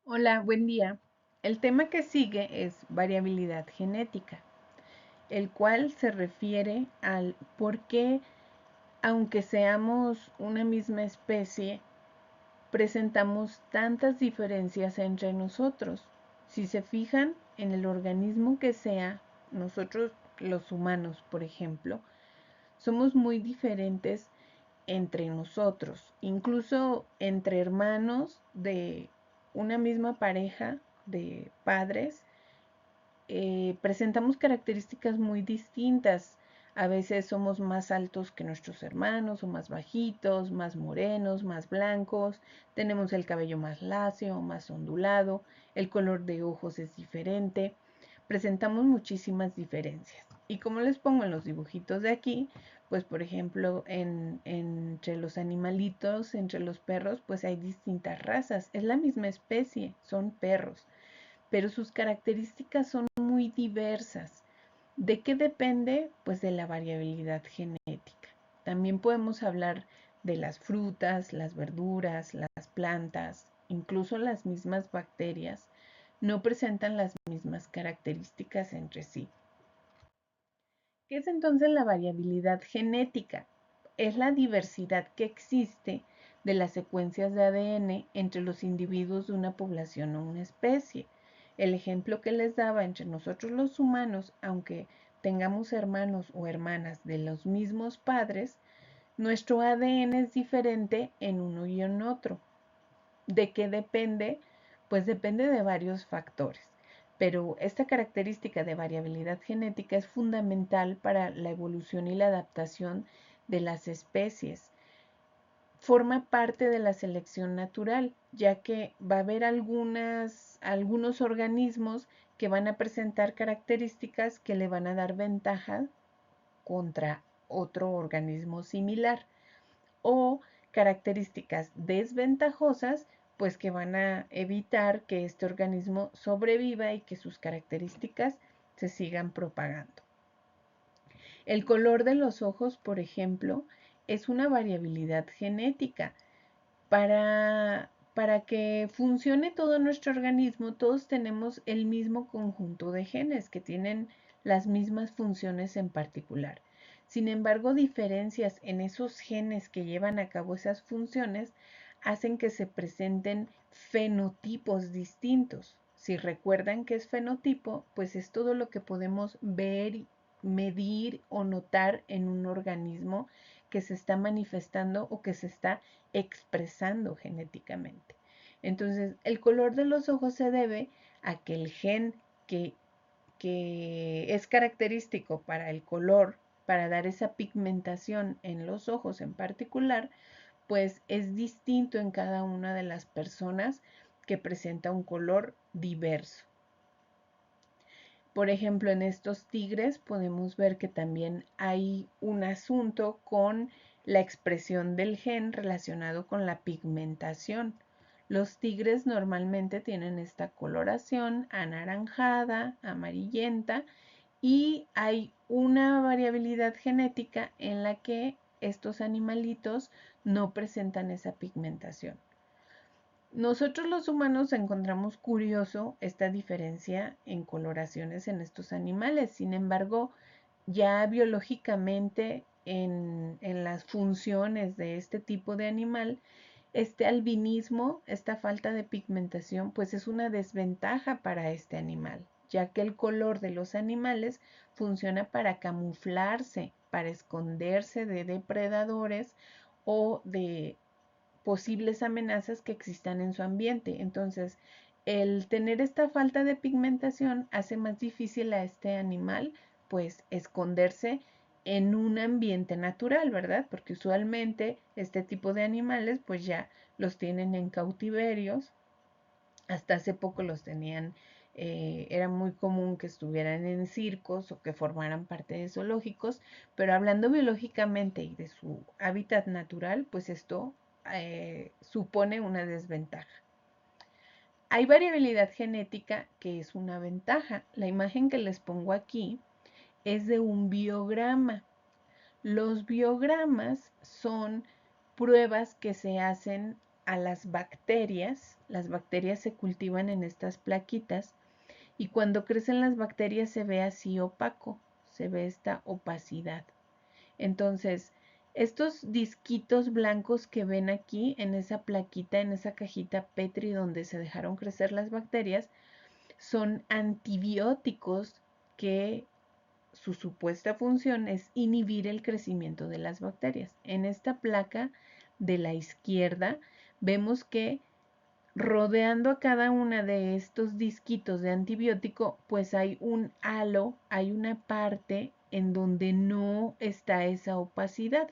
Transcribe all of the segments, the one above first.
Hola, buen día. El tema que sigue es variabilidad genética, el cual se refiere al por qué, aunque seamos una misma especie, presentamos tantas diferencias entre nosotros. Si se fijan en el organismo que sea, nosotros los humanos, por ejemplo, somos muy diferentes entre nosotros, incluso entre hermanos de una misma pareja de padres, presentamos características muy distintas. A veces somos más altos que nuestros hermanos o más bajitos, más morenos, más blancos, tenemos el cabello más lacio, más ondulado, el color de ojos es diferente, presentamos muchísimas diferencias. Y como les pongo en los dibujitos de aquí, pues por ejemplo, entre los animalitos, entre los perros, pues hay distintas razas. Es la misma especie, son perros, pero sus características son muy diversas. ¿De qué depende? Pues de la variabilidad genética. También podemos hablar de las frutas, las verduras, las plantas, incluso las mismas bacterias no presentan las mismas características entre sí. ¿Qué es entonces la variabilidad genética? Es la diversidad que existe de las secuencias de ADN entre los individuos de una población o una especie. El ejemplo que les daba entre nosotros los humanos, aunque tengamos hermanos o hermanas de los mismos padres, nuestro ADN es diferente en uno y en otro. ¿De qué depende? Pues depende de varios factores. Pero esta característica de variabilidad genética es fundamental para la evolución y la adaptación de las especies. Forma parte de la selección natural, ya que va a haber algunos organismos que van a presentar características que le van a dar ventaja contra otro organismo similar o características desventajosas, pues que van a evitar que este organismo sobreviva y que sus características se sigan propagando. El color de los ojos, por ejemplo, es una variabilidad genética. Para que funcione todo nuestro organismo, todos tenemos el mismo conjunto de genes que tienen las mismas funciones en particular. Sin embargo, diferencias en esos genes que llevan a cabo esas funciones hacen que se presenten fenotipos distintos. Si recuerdan qué es fenotipo, pues es todo lo que podemos ver, medir o notar en un organismo que se está manifestando o que se está expresando genéticamente. Entonces, el color de los ojos se debe a que el gen que, que es característico para el color, para dar esa pigmentación en los ojos en particular, pues es distinto en cada una de las personas que presenta un color diverso. Por ejemplo, en estos tigres podemos ver que también hay un asunto con la expresión del gen relacionado con la pigmentación. Los tigres normalmente tienen esta coloración anaranjada, amarillenta, y hay una variabilidad genética en la que estos animalitos no presentan esa pigmentación. Nosotros los humanos encontramos curioso esta diferencia en coloraciones en estos animales. Sin embargo, ya biológicamente en las funciones de este tipo de animal, este albinismo, esta falta de pigmentación, pues es una desventaja para este animal, ya que el color de los animales funciona para camuflarse, para esconderse de depredadores o de posibles amenazas que existan en su ambiente. Entonces, el tener esta falta de pigmentación hace más difícil a este animal, pues, esconderse en un ambiente natural, ¿verdad? Porque usualmente este tipo de animales, pues ya los tienen en cautiverios. Hasta hace poco los tenían, era muy común que estuvieran en circos o que formaran parte de zoológicos, pero hablando biológicamente y de su hábitat natural, pues esto supone una desventaja. Hay variabilidad genética que es una ventaja. La imagen que les pongo aquí es de un biograma. Los biogramas son pruebas que se hacen a las bacterias se cultivan en estas plaquitas y cuando crecen las bacterias se ve así opaco, se ve esta opacidad. Entonces, estos disquitos blancos que ven aquí en esa plaquita, en esa cajita Petri donde se dejaron crecer las bacterias, son antibióticos que su supuesta función es inhibir el crecimiento de las bacterias. En esta placa de la izquierda vemos que rodeando a cada una de estos disquitos de antibiótico, pues hay un halo, hay una parte en donde no está esa opacidad.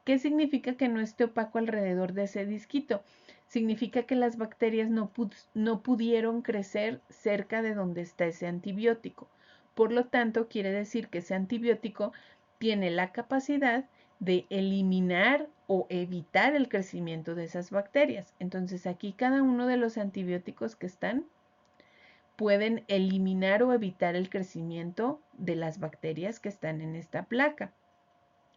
¿Qué significa que no esté opaco alrededor de ese disquito? Significa que las bacterias no pudieron crecer cerca de donde está ese antibiótico. Por lo tanto, quiere decir que ese antibiótico tiene la capacidad de eliminar o evitar el crecimiento de esas bacterias. Entonces, aquí cada uno de los antibióticos que están pueden eliminar o evitar el crecimiento de las bacterias que están en esta placa.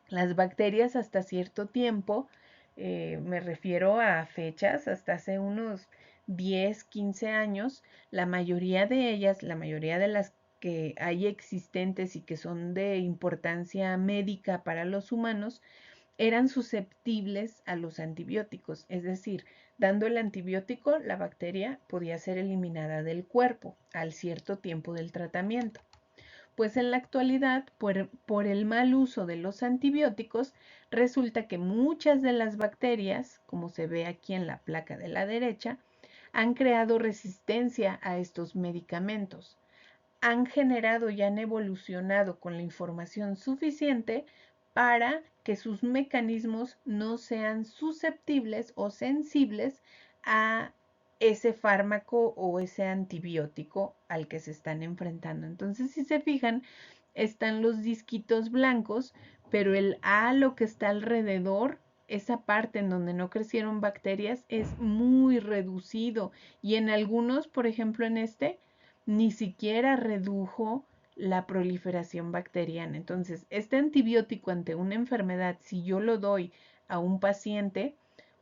Las bacterias hasta cierto tiempo, me refiero a fechas, hasta hace unos 10, 15 años, la mayoría de ellas, la mayoría de las que hay existentes y que son de importancia médica para los humanos, eran susceptibles a los antibióticos, es decir, dando el antibiótico, la bacteria podía ser eliminada del cuerpo al cierto tiempo del tratamiento. Pues en la actualidad, por el mal uso de los antibióticos, resulta que muchas de las bacterias, como se ve aquí en la placa de la derecha, han creado resistencia a estos medicamentos. Han generado y han evolucionado con la información suficiente para que sus mecanismos no sean susceptibles o sensibles a ese fármaco o ese antibiótico al que se están enfrentando. Entonces, si se fijan, están los disquitos blancos, pero el halo que está alrededor, esa parte en donde no crecieron bacterias, es muy reducido. Y en algunos, por ejemplo en este, ni siquiera redujo la proliferación bacteriana. Entonces, este antibiótico ante una enfermedad, si yo lo doy a un paciente,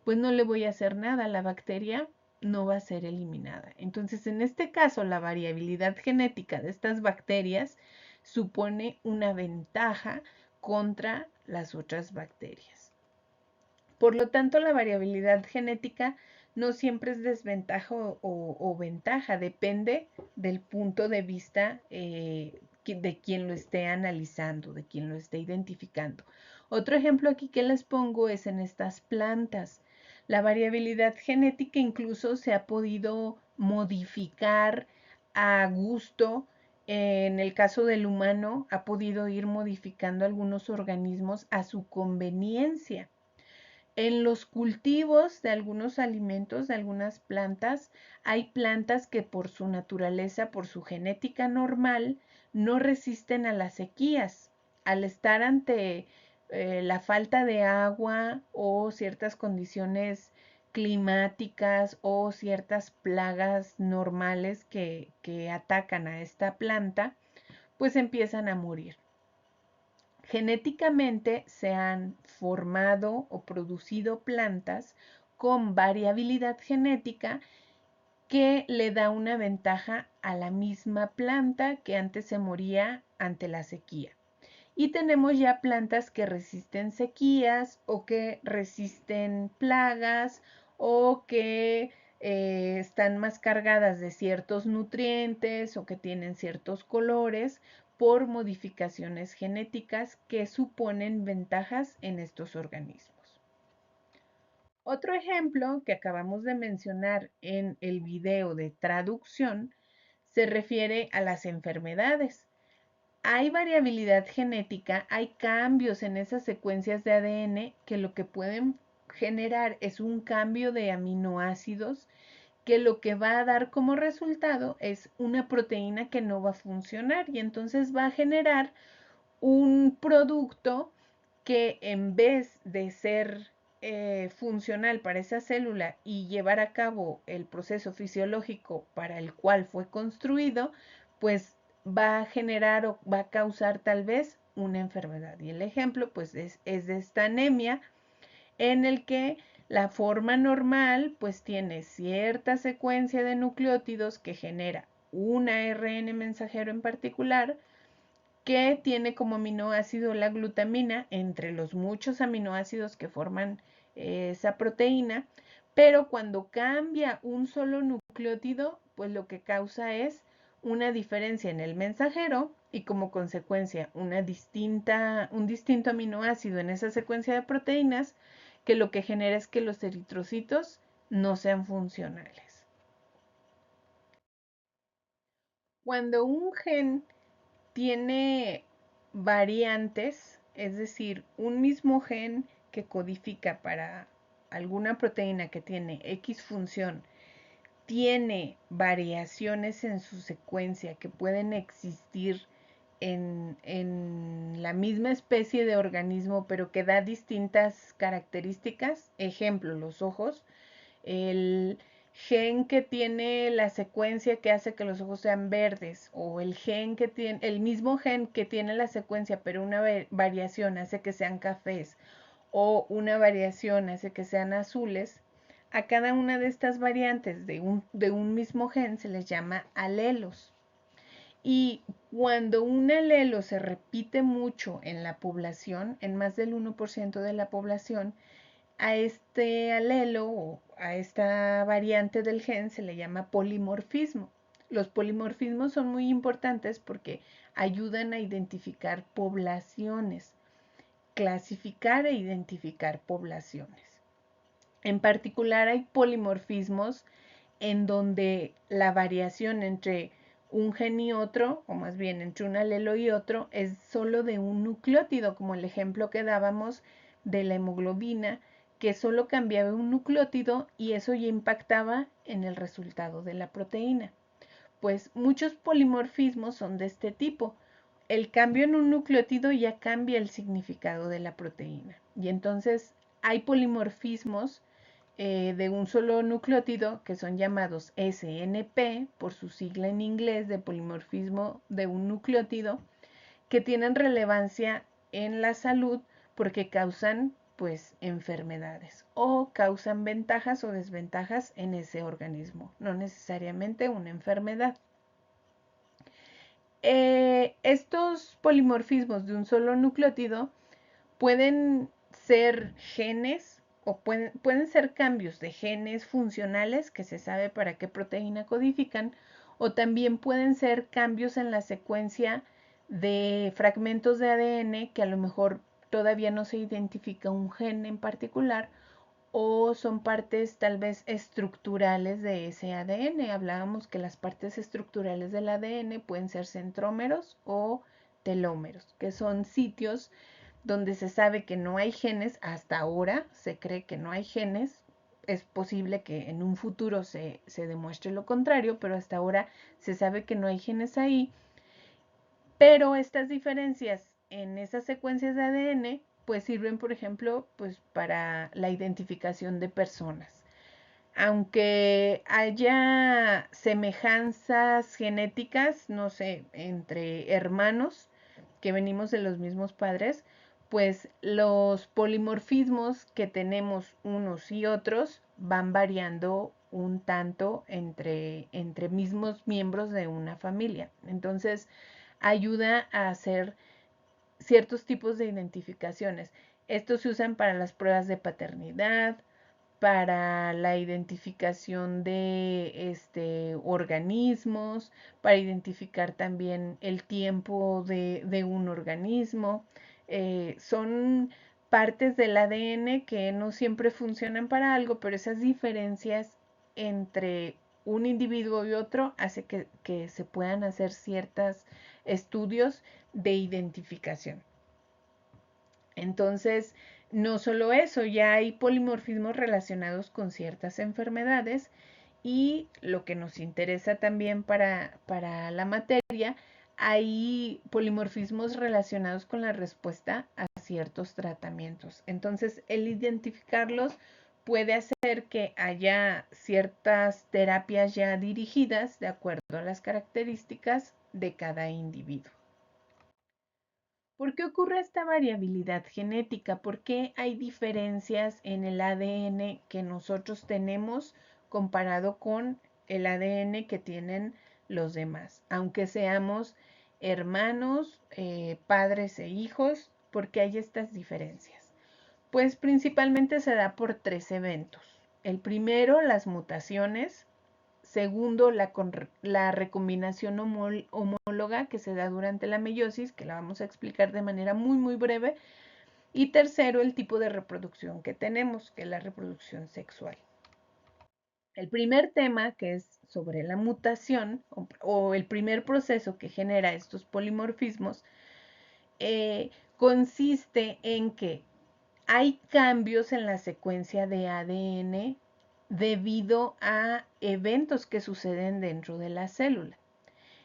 pues no le voy a hacer nada, la bacteria no va a ser eliminada. Entonces, en este caso, la variabilidad genética de estas bacterias supone una ventaja contra las otras bacterias. Por lo tanto, la variabilidad genética no siempre es desventaja o ventaja, depende del punto de vista de quien lo esté analizando, de quien lo esté identificando. Otro ejemplo aquí que les pongo es en estas plantas. La variabilidad genética incluso se ha podido modificar a gusto. En el caso del humano, ha podido ir modificando algunos organismos a su conveniencia. En los cultivos de algunos alimentos, de algunas plantas, hay plantas que por su naturaleza, por su genética normal, no resisten a las sequías. Al estar ante la falta de agua o ciertas condiciones climáticas o ciertas plagas normales que atacan a esta planta, pues empiezan a morir. Genéticamente se han formado o producido plantas con variabilidad genética que le da una ventaja a la misma planta que antes se moría ante la sequía. Y tenemos ya plantas que resisten sequías o que resisten plagas o que están más cargadas de ciertos nutrientes o que tienen ciertos colores por modificaciones genéticas que suponen ventajas en estos organismos. Otro ejemplo que acabamos de mencionar en el video de traducción se refiere a las enfermedades. Hay variabilidad genética, hay cambios en esas secuencias de ADN que lo que pueden generar es un cambio de aminoácidos que lo que va a dar como resultado es una proteína que no va a funcionar y entonces va a generar un producto que en vez de ser funcional para esa célula y llevar a cabo el proceso fisiológico para el cual fue construido, pues va a generar o va a causar tal vez una enfermedad. Y el ejemplo pues es de esta anemia en el que La forma normal pues tiene cierta secuencia de nucleótidos que genera un ARN mensajero en particular que tiene como aminoácido la glutamina entre los muchos aminoácidos que forman esa proteína, pero cuando cambia un solo nucleótido, pues lo que causa es una diferencia en el mensajero y como consecuencia un distinto aminoácido en esa secuencia de proteínas que lo que genera es que los eritrocitos no sean funcionales. Cuando un gen tiene variantes, es decir, un mismo gen que codifica para alguna proteína que tiene X función, tiene variaciones en su secuencia que pueden existir en la misma especie de organismo, pero que da distintas características. Ejemplo, los ojos. El gen que tiene la secuencia que hace que los ojos sean verdes, o el gen que tiene, el mismo gen que tiene la secuencia, pero una variación hace que sean cafés, o una variación hace que sean azules. A cada una de estas variantes de un mismo gen se les llama alelos. Y cuando un alelo se repite mucho en la población, en más del 1% de la población, a este alelo o a esta variante del gen se le llama polimorfismo. Los polimorfismos son muy importantes porque ayudan a identificar poblaciones, clasificar e identificar poblaciones. En particular hay polimorfismos en donde la variación entre un gen y otro, o más bien entre un alelo y otro, es solo de un nucleótido, como el ejemplo que dábamos de la hemoglobina, que solo cambiaba un nucleótido y eso ya impactaba en el resultado de la proteína. Pues muchos polimorfismos son de este tipo. El cambio en un nucleótido ya cambia el significado de la proteína. Y entonces hay polimorfismos de un solo nucleótido que son llamados SNP por su sigla en inglés de polimorfismo de un nucleótido, que tienen relevancia en la salud porque causan pues enfermedades o causan ventajas o desventajas en ese organismo, no necesariamente una enfermedad. Estos polimorfismos de un solo nucleótido pueden ser genes o pueden ser cambios de genes funcionales que se sabe para qué proteína codifican, o también pueden ser cambios en la secuencia de fragmentos de ADN que a lo mejor todavía no se identifica un gen en particular o son partes tal vez estructurales de ese ADN. Hablábamos que las partes estructurales del ADN pueden ser centrómeros o telómeros, que son sitios donde se sabe que no hay genes, hasta ahora se cree que no hay genes, es posible que en un futuro se demuestre lo contrario, pero hasta ahora se sabe que no hay genes ahí, pero estas diferencias en esas secuencias de ADN pues sirven, por ejemplo, pues para la identificación de personas. Aunque haya semejanzas genéticas, no sé, entre hermanos que venimos de los mismos padres, pues los polimorfismos que tenemos unos y otros van variando un tanto entre mismos miembros de una familia. Entonces, ayuda a hacer ciertos tipos de identificaciones. Estos se usan para las pruebas de paternidad, para la identificación de organismos, para identificar también el tiempo de un organismo. Son partes del ADN que no siempre funcionan para algo, pero esas diferencias entre un individuo y otro hace que se puedan hacer ciertos estudios de identificación. Entonces, no solo eso, ya hay polimorfismos relacionados con ciertas enfermedades y lo que nos interesa también para la materia, hay polimorfismos relacionados con la respuesta a ciertos tratamientos. Entonces, el identificarlos puede hacer que haya ciertas terapias ya dirigidas de acuerdo a las características de cada individuo. ¿Por qué ocurre esta variabilidad genética? ¿Por qué hay diferencias en el ADN que nosotros tenemos comparado con el ADN que tienen los demás? Aunque seamos hermanos, padres e hijos, ¿por qué hay estas diferencias? Pues principalmente se da por 3 eventos. El primero, las mutaciones. Segundo, la recombinación homóloga que se da durante la meiosis, que la vamos a explicar de manera muy breve. Y tercero, el tipo de reproducción que tenemos, que es la reproducción sexual. El primer tema, que es sobre la mutación, o el primer proceso que genera estos polimorfismos, consiste en que hay cambios en la secuencia de ADN debido a eventos que suceden dentro de la célula.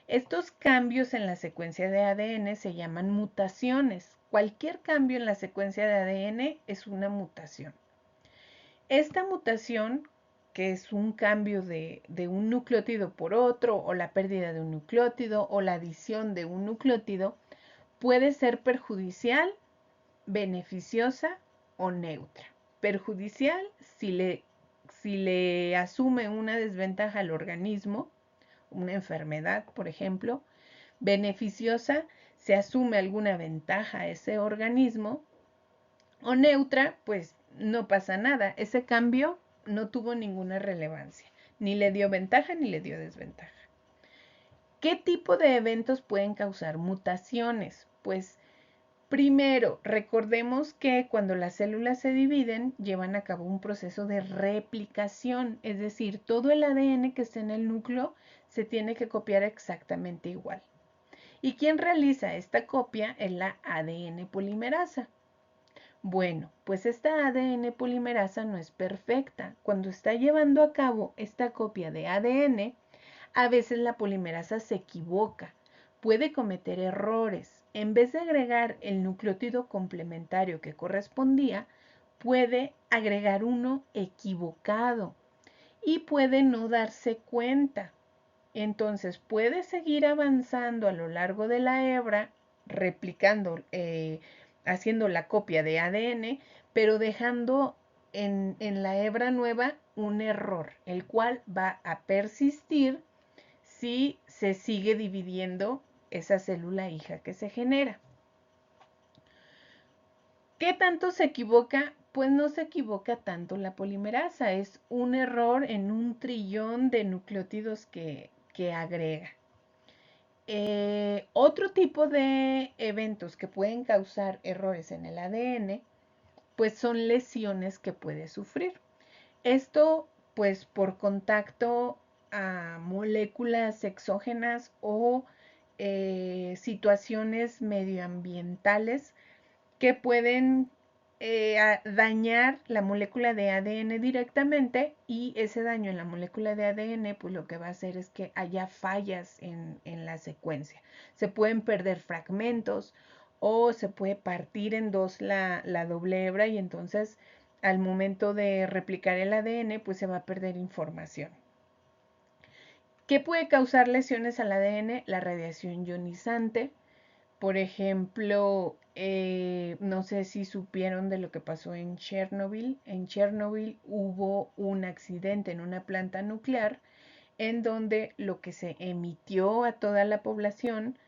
Estos cambios en la secuencia de ADN se llaman mutaciones. Cualquier cambio en la secuencia de ADN es una mutación. Esta mutación, que es un cambio de un nucleótido por otro, o la pérdida de un nucleótido, o la adición de un nucleótido, puede ser perjudicial, beneficiosa o neutra. Perjudicial si le asume una desventaja al organismo, una enfermedad, por ejemplo. Beneficiosa, se asume alguna ventaja a ese organismo. O neutra, pues no pasa nada. Ese cambio no tuvo ninguna relevancia. Ni le dio ventaja ni le dio desventaja. ¿Qué tipo de eventos pueden causar mutaciones? Pues primero, recordemos que cuando las células se dividen, llevan a cabo un proceso de replicación, es decir, todo el ADN que está en el núcleo se tiene que copiar exactamente igual. ¿Y quién realiza esta copia? Es la ADN polimerasa. Bueno, pues esta ADN polimerasa no es perfecta. Cuando está llevando a cabo esta copia de ADN, a veces la polimerasa se equivoca, puede cometer errores. En vez de agregar el nucleótido complementario que correspondía, puede agregar uno equivocado y puede no darse cuenta. Entonces puede seguir avanzando a lo largo de la hebra, replicando, haciendo la copia de ADN, pero dejando en la hebra nueva un error, el cual va a persistir si se sigue dividiendo esa célula hija que se genera. ¿Qué tanto se equivoca? Pues no se equivoca tanto la polimerasa, es un error en un trillón de nucleótidos que agrega. Otro tipo de eventos que pueden causar errores en el ADN, pues son lesiones que puede sufrir. Esto, pues por contacto a moléculas exógenas o situaciones medioambientales que pueden dañar la molécula de ADN directamente, y ese daño en la molécula de ADN pues lo que va a hacer es que haya fallas en la secuencia. Se pueden perder fragmentos o se puede partir en dos la doble hebra, y entonces al momento de replicar el ADN pues se va a perder información. ¿Qué puede causar lesiones al ADN? La radiación ionizante. Por ejemplo, no sé si supieron de lo que pasó en Chernobyl. En Chernobyl hubo un accidente en una planta nuclear en donde lo que se emitió a toda la población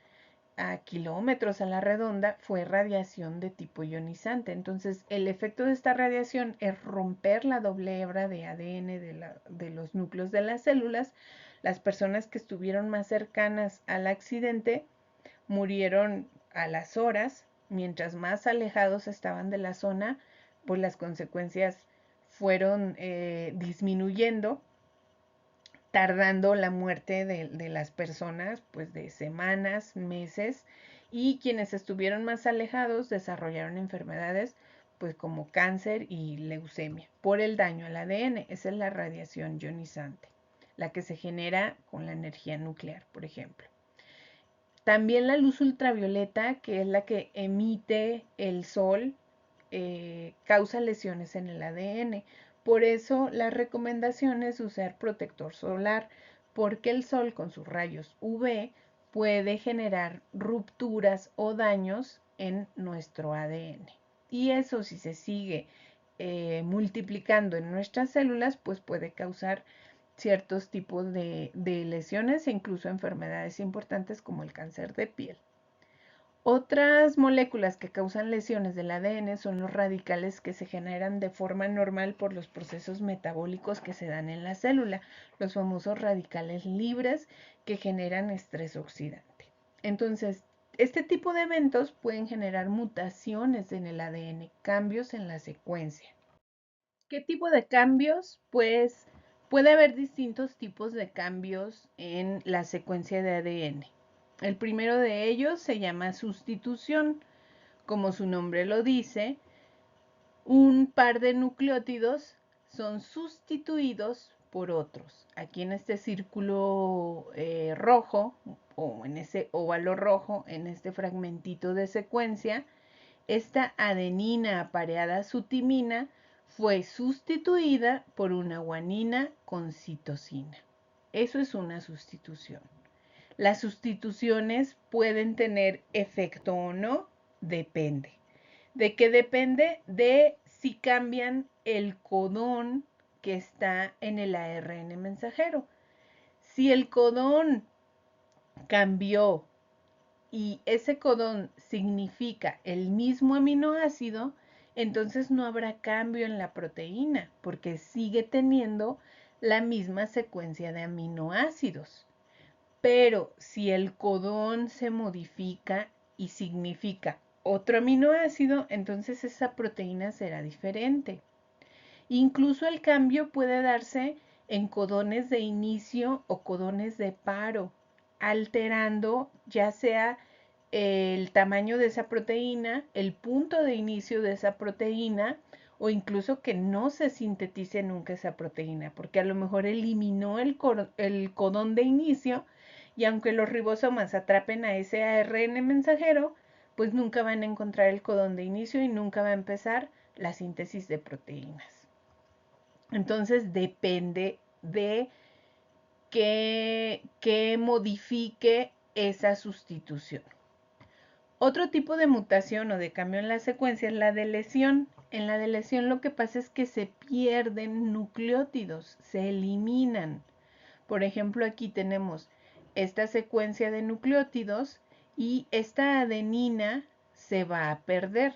a kilómetros a la redonda fue radiación de tipo ionizante. Entonces, el efecto de esta radiación es romper la doble hebra de ADN de los núcleos de las células. Las personas que estuvieron más cercanas al accidente murieron a las horas. Mientras más alejados estaban de la zona, pues las consecuencias fueron disminuyendo, tardando la muerte de las personas pues de semanas, meses, y quienes estuvieron más alejados desarrollaron enfermedades pues como cáncer y leucemia por el daño al ADN. Esa es la radiación ionizante, la que se genera con la energía nuclear, por ejemplo. También la luz ultravioleta, que es la que emite el sol, causa lesiones en el ADN. Por eso la recomendación es usar protector solar, porque el sol con sus rayos UV puede generar rupturas o daños en nuestro ADN. Y eso, si se sigue multiplicando en nuestras células, pues puede causar ciertos tipos de lesiones e incluso enfermedades importantes como el cáncer de piel. Otras moléculas que causan lesiones del ADN son los radicales que se generan de forma normal por los procesos metabólicos que se dan en la célula, los famosos radicales libres que generan estrés oxidante. Entonces, este tipo de eventos pueden generar mutaciones en el ADN, cambios en la secuencia. ¿Qué tipo de cambios? Pues puede haber distintos tipos de cambios en la secuencia de ADN. El primero de ellos se llama sustitución. Como su nombre lo dice, un par de nucleótidos son sustituidos por otros. Aquí en este círculo rojo o en ese óvalo rojo, en este fragmentito de secuencia, esta adenina apareada sutimina fue sustituida por una guanina con citosina. Eso es una sustitución. Las sustituciones pueden tener efecto o no, depende. ¿De qué depende? De si cambian el codón que está en el ARN mensajero. Si el codón cambió y ese codón significa el mismo aminoácido, entonces no habrá cambio en la proteína porque sigue teniendo la misma secuencia de aminoácidos. Pero si el codón se modifica y significa otro aminoácido, entonces esa proteína será diferente. Incluso el cambio puede darse en codones de inicio o codones de paro, alterando ya sea el tamaño de esa proteína, el punto de inicio de esa proteína o incluso que no se sintetice nunca esa proteína, porque a lo mejor eliminó el codón de inicio y aunque los ribosomas atrapen a ese ARN mensajero, pues nunca van a encontrar el codón de inicio y nunca va a empezar la síntesis de proteínas. Entonces depende de que modifique esa sustitución. Otro tipo de mutación o de cambio en la secuencia es la de lesión. En la de lesión lo que pasa es que se pierden nucleótidos, se eliminan. Por ejemplo, aquí tenemos esta secuencia de nucleótidos y esta adenina se va a perder.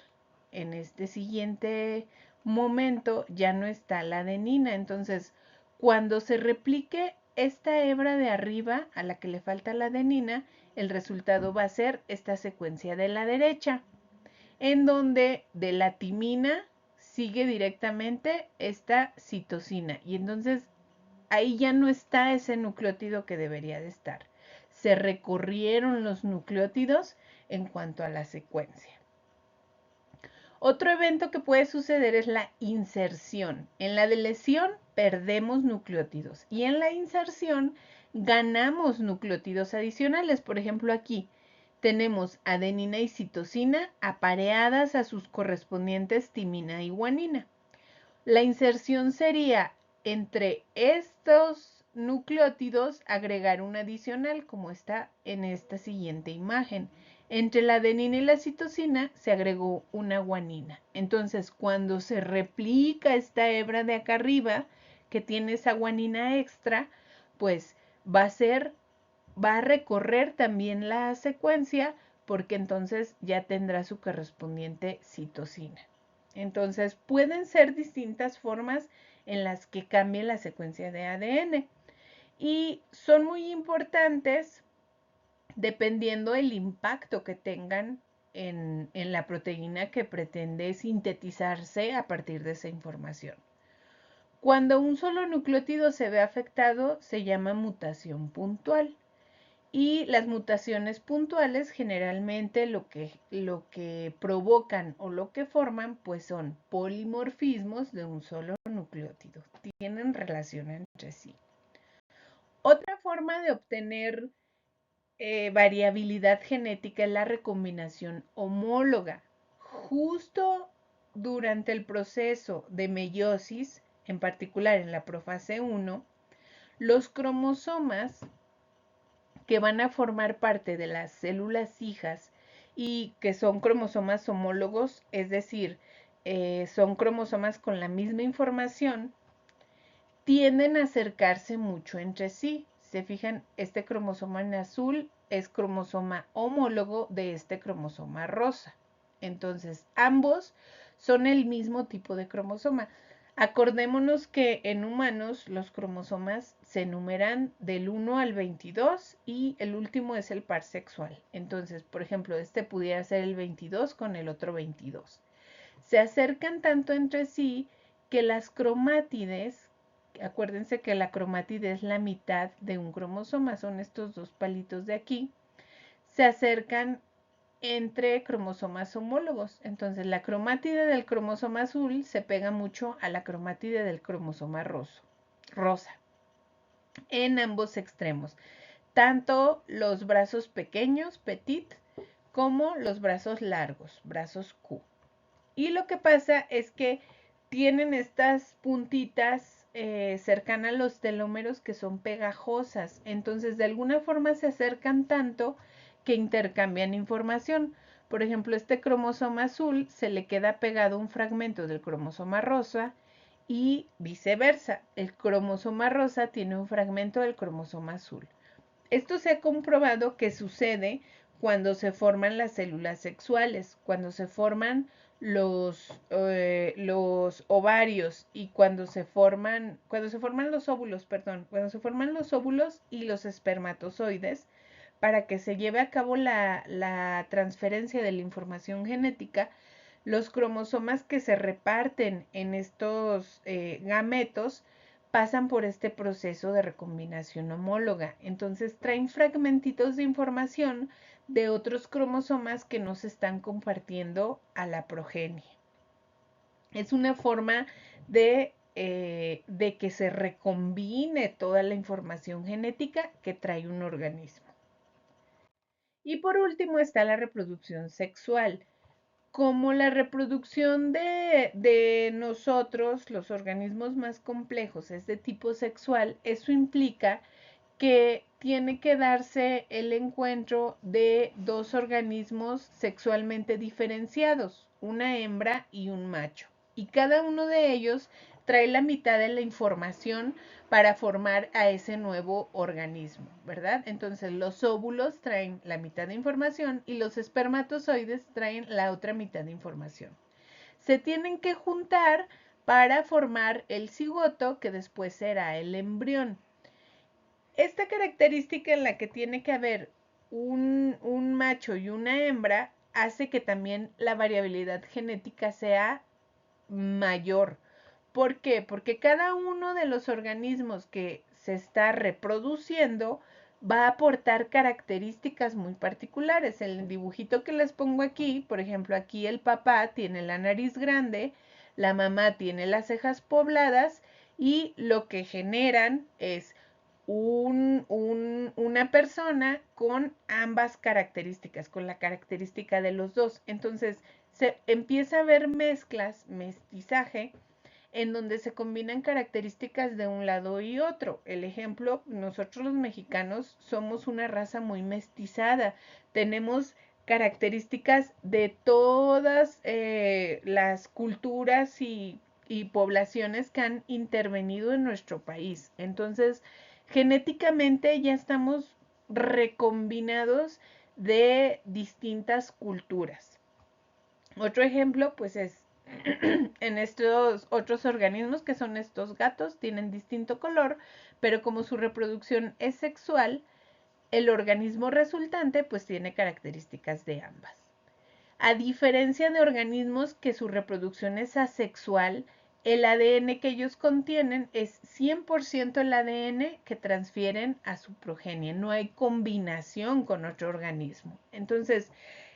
En este siguiente momento ya no está la adenina. Entonces, cuando se replique esta hebra de arriba a la que le falta la adenina, el resultado va a ser esta secuencia de la derecha, en donde de la timina sigue directamente esta citosina. Y entonces ahí ya no está ese nucleótido que debería de estar. Se recorrieron los nucleótidos en cuanto a la secuencia. Otro evento que puede suceder es la inserción. En la lesión perdemos nucleótidos y en la inserción ganamos nucleótidos adicionales. Por ejemplo, aquí tenemos adenina y citosina apareadas a sus correspondientes timina y guanina. La inserción sería entre estos nucleótidos agregar un adicional, como está en esta siguiente imagen. Entre la adenina y la citosina se agregó una guanina. Entonces, cuando se replica esta hebra de acá arriba, que tiene esa guanina extra, pues va a recorrer también la secuencia, porque entonces ya tendrá su correspondiente citosina. Entonces, pueden ser distintas formas en las que cambie la secuencia de ADN y son muy importantes dependiendo el impacto que tengan en la proteína que pretende sintetizarse a partir de esa información. Cuando un solo nucleótido se ve afectado, se llama mutación puntual. Y las mutaciones puntuales generalmente lo que provocan o lo que forman pues son polimorfismos de un solo nucleótido. Tienen relación entre sí. Otra forma de obtener variabilidad genética es la recombinación homóloga. Justo durante el proceso de meiosis, en particular en la profase 1, los cromosomas que van a formar parte de las células hijas y que son cromosomas homólogos, es decir, son cromosomas con la misma información, tienden a acercarse mucho entre sí. Se fijan, este cromosoma en azul es cromosoma homólogo de este cromosoma rosa. Entonces, ambos son el mismo tipo de cromosoma. Acordémonos que en humanos los cromosomas se numeran del 1 al 22 y el último es el par sexual. Entonces, por ejemplo, este pudiera ser el 22 con el otro 22. Se acercan tanto entre sí que las cromátides, acuérdense que la cromátide es la mitad de un cromosoma, son estos dos palitos de aquí, se acercan entre cromosomas homólogos. Entonces la cromátide del cromosoma azul se pega mucho a la cromátide del cromosoma rosa en ambos extremos. Tanto los brazos pequeños, petit, como los brazos largos, brazos Q. Y lo que pasa es que tienen estas puntitas cercanas a los telómeros que son pegajosas. Entonces, de alguna forma se acercan tanto que intercambian información. Por ejemplo, este cromosoma azul se le queda pegado un fragmento del cromosoma rosa y viceversa. El cromosoma rosa tiene un fragmento del cromosoma azul. Esto se ha comprobado que sucede cuando se forman las células sexuales, cuando se forman los ovarios y cuando se forman los óvulos, perdón, cuando se forman los óvulos y los espermatozoides, para que se lleve a cabo la transferencia de la información genética, los cromosomas que se reparten en estos gametos pasan por este proceso de recombinación homóloga. Entonces traen fragmentitos de información de otros cromosomas que no se están compartiendo a la progenie. Es una forma de que se recombine toda la información genética que trae un organismo. Y por último está la reproducción sexual. Como la reproducción de nosotros, los organismos más complejos, es de tipo sexual, eso implica que tiene que darse el encuentro de dos organismos sexualmente diferenciados, una hembra y un macho. Y cada uno de ellos trae la mitad de la información para formar a ese nuevo organismo, ¿verdad? Entonces los óvulos traen la mitad de información y los espermatozoides traen la otra mitad de información. Se tienen que juntar para formar el cigoto que después será el embrión. Esta característica en la que tiene que haber un macho y una hembra hace que también la variabilidad genética sea mayor. ¿Por qué? Porque cada uno de los organismos que se está reproduciendo va a aportar características muy particulares. El dibujito que les pongo aquí, por ejemplo, aquí el papá tiene la nariz grande, la mamá tiene las cejas pobladas y lo que generan es una persona con ambas características, con la característica de los dos. Entonces, se empieza a ver mezclas, mestizaje, en donde se combinan características de un lado y otro. El ejemplo, nosotros los mexicanos somos una raza muy mestizada. Tenemos características de todas las culturas y poblaciones que han intervenido en nuestro país. Entonces, genéticamente ya estamos recombinados de distintas culturas. Otro ejemplo, pues es en estos otros organismos que son estos gatos, tienen distinto color, pero como su reproducción es sexual, el organismo resultante pues tiene características de ambas. A diferencia de organismos que su reproducción es asexual, el ADN que ellos contienen es 100% el ADN que transfieren a su progenie. No hay combinación con otro organismo. Entonces,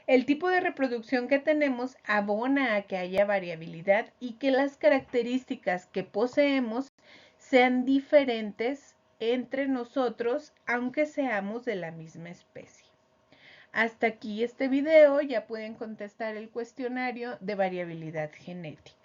el tipo de reproducción que tenemos abona a que haya variabilidad y que las características que poseemos sean diferentes entre nosotros, aunque seamos de la misma especie. Hasta aquí este video, ya pueden contestar el cuestionario de variabilidad genética.